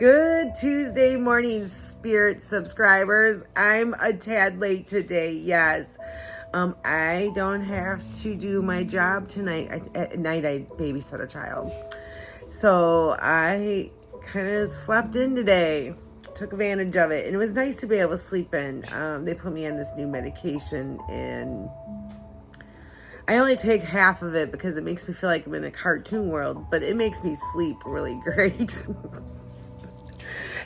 Good Tuesday morning, Spirit subscribers. I'm a tad late today, yes. I don't have to do my job tonight. At night, I babysit a child. So I kind of slept in today, took advantage of it. And it was nice to be able to sleep in. They put me on this new medication and I only take half of it because it makes me feel like I'm in a cartoon world, but it makes me sleep really great.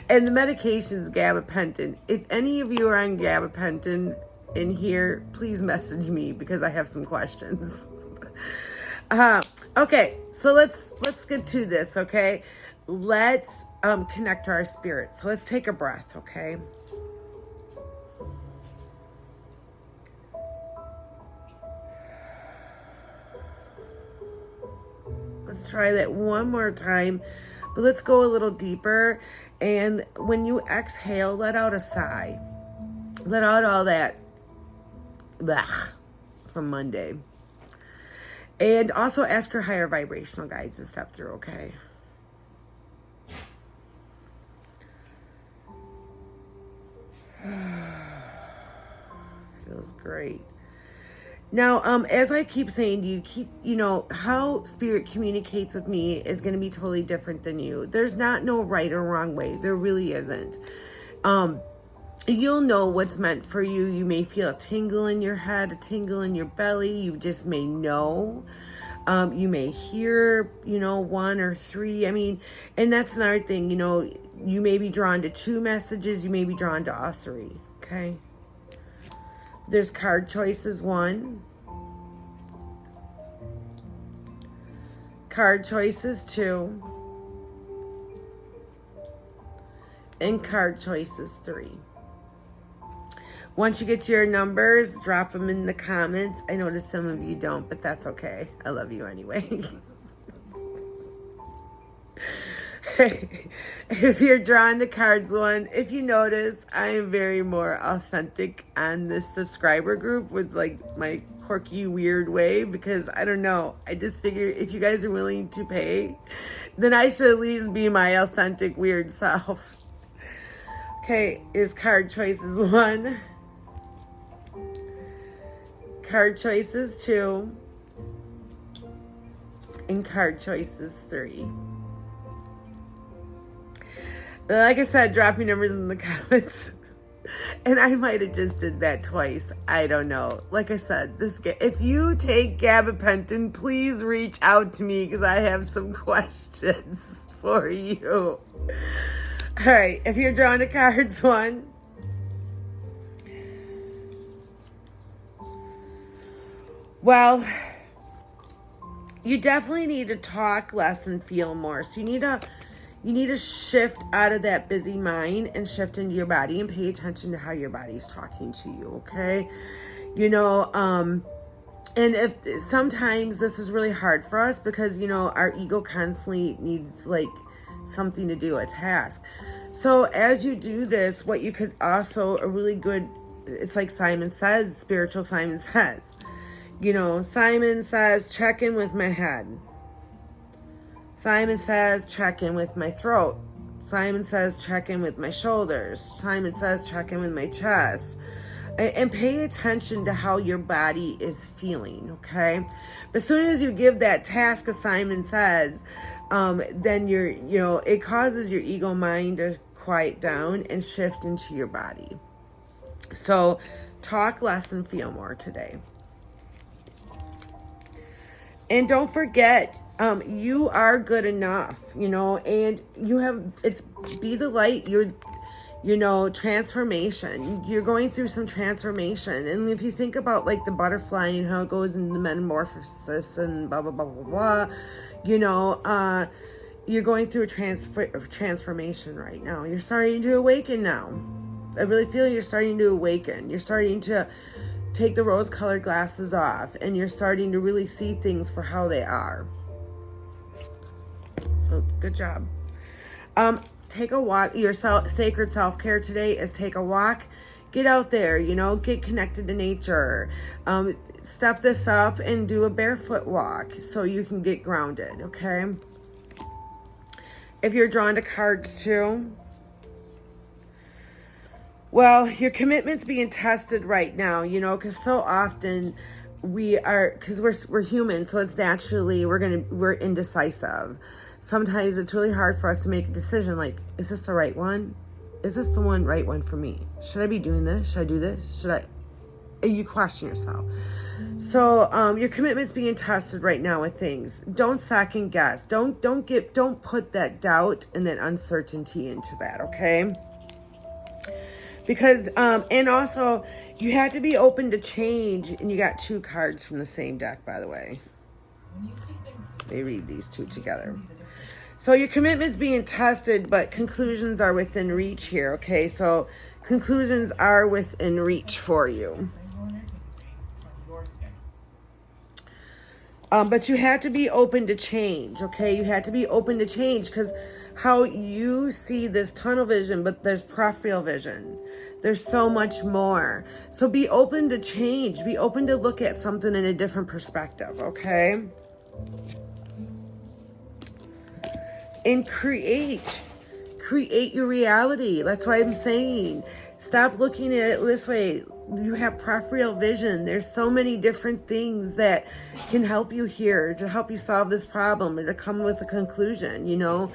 And the medication's gabapentin. If any of you are on gabapentin in here, please message me because I have some questions. Okay, so let's get to this, okay? Let's connect to our spirit. So let's take a breath, okay? Let's try that one more time, but let's go a little deeper. And when you exhale, let out a sigh. Let out all that blah from Monday. And also ask your higher vibrational guides to step through, okay? Feels great. Now, as I keep saying to you, how spirit communicates with me is going to be totally different than you. There's no right or wrong way. There really isn't. You'll know what's meant for you. You may feel a tingle in your head, a tingle in your belly. You just may know. You may hear, one or three. And that's another thing, you may be drawn to two messages. You may be drawn to all three, okay? There's card choices 1, card choices 2, and card choices 3. Once you get to your numbers, drop them in the comments. I notice some of you don't, but that's okay. I love you anyway. If you're drawing the cards 1, if you notice, I am very more authentic on this subscriber group with like my quirky, weird way because I don't know. I just figure if you guys are willing to pay, then I should at least be my authentic, weird self. Okay, here's card choices 1, card choices 2, and card choices 3. Like I said, drop your numbers in the comments. And I might have just did that twice. I don't know. Like I said, if you take gabapentin, please reach out to me because I have some questions for you. All right, if you're drawing the cards 1, well, you definitely need to talk less and feel more. So you need to shift out of that busy mind and shift into your body and pay attention to how your body's talking to you, okay? And if sometimes this is really hard for us because, our ego constantly needs like something to do, a task. So as you do this, what you could also, it's like Simon Says, spiritual Simon Says. Simon says, check in with my head. Simon says, check in with my throat. Simon says, check in with my shoulders. Simon says, check in with my chest. And pay attention to how your body is feeling, okay? But as soon as you give that task, as Simon says, then it causes your ego mind to quiet down and shift into your body. So talk less and feel more today. And don't forget, you are good enough, and be the light, transformation. You're going through some transformation. And if you think about like the butterfly and how it goes into metamorphosis and blah, blah, blah, blah, blah, you're going through a transformation right now. You're starting to awaken now. I really feel you're starting to awaken. You're starting to take the rose-colored glasses off and you're starting to really see things for how they are. So good job. Take a walk. Your sacred self-care today is take a walk. Get out there, get connected to nature. Step this up and do a barefoot walk so you can get grounded, okay? If you're drawn to cards 2, well, your commitment's being tested right now, you know, because so often because we're human, so it's naturally we're indecisive. Sometimes it's really hard for us to make a decision. Like, is this the right one? Is this the right one for me? Should I be doing this? Should I do this? You question yourself. So your commitment's being tested right now with things. Don't second guess. Don't put that doubt and that uncertainty into that, okay? Because and also you have to be open to change, and you got 2 cards from the same deck, by the way. They read these 2 together. So your commitment's being tested, but conclusions are within reach here, okay? So conclusions are within reach for you. But you have to be open to change, okay? You have to be open to change, because how you see this tunnel vision, but there's peripheral vision. There's so much more. So be open to change. Be open to look at something in a different perspective, okay? And create your reality. That's why I'm saying, stop looking at it this way. You have peripheral vision. There's so many different things that can help you here to help you solve this problem or to come with a conclusion, you know.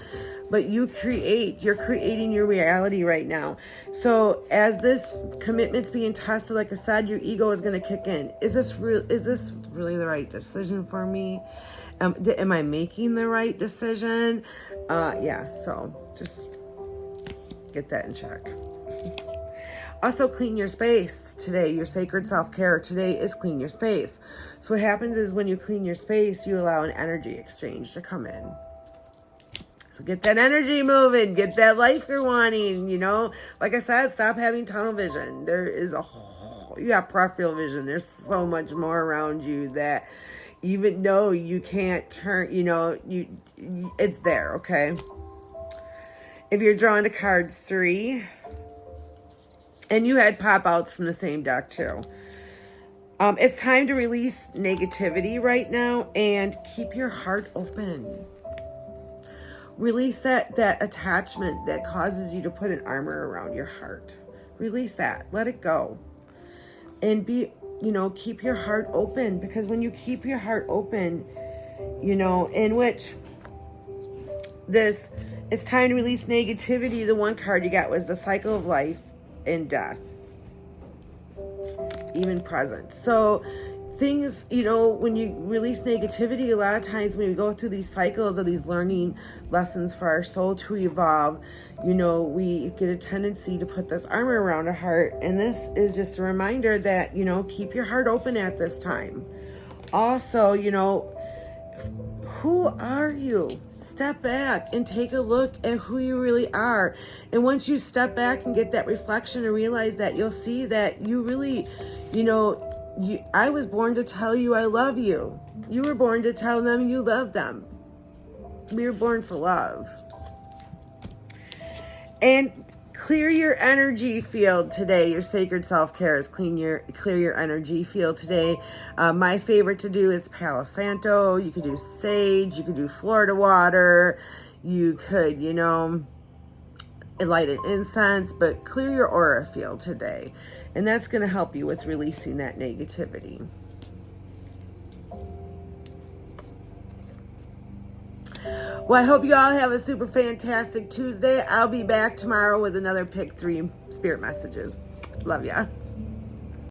But you're creating your reality right now. So as this commitment's being tested, like I said, your ego is going to kick in. Is this really the right decision for me? Am I making the right decision? Yeah, so just get that in check. Also, clean your space today. Your sacred self-care today is clean your space. So what happens is when you clean your space, you allow an energy exchange to come in. So get that energy moving. Get that life you're wanting, you know. Like I said, stop having tunnel vision. You have peripheral vision. There's so much more around you that even though you can't turn, you know, it's there, okay? If you're drawn to cards 3, and you had pop-outs from the same deck too. It's time to release negativity right now and keep your heart open. Release that attachment that causes you to put an armor around your heart. Release that. Let it go. And keep your heart open, because when you keep your heart open, you know, in which it's time to release negativity. The one card you got was the cycle of life and death, even present. So things, you know, when you release negativity, a lot of times when we go through these cycles of these learning lessons for our soul to evolve, you know, we get a tendency to put this armor around our heart. And this is just a reminder that, you know, keep your heart open at this time. Also, you know, who are you? Step back and take a look at who you really are. And once you step back and get that reflection and realize that, you'll see that you really, you know, I was born to tell you I love you. You were born to tell them you love them. We were born for love. And clear your energy field today. Your sacred self-care is clear your energy field today. My favorite to do is Palo Santo. You could do sage. You could do Florida water. You could, you know, light an incense, but clear your aura field today. And that's going to help you with releasing that negativity. Well, I hope you all have a super fantastic Tuesday. I'll be back tomorrow with another Pick 3 Spirit Messages. Love ya.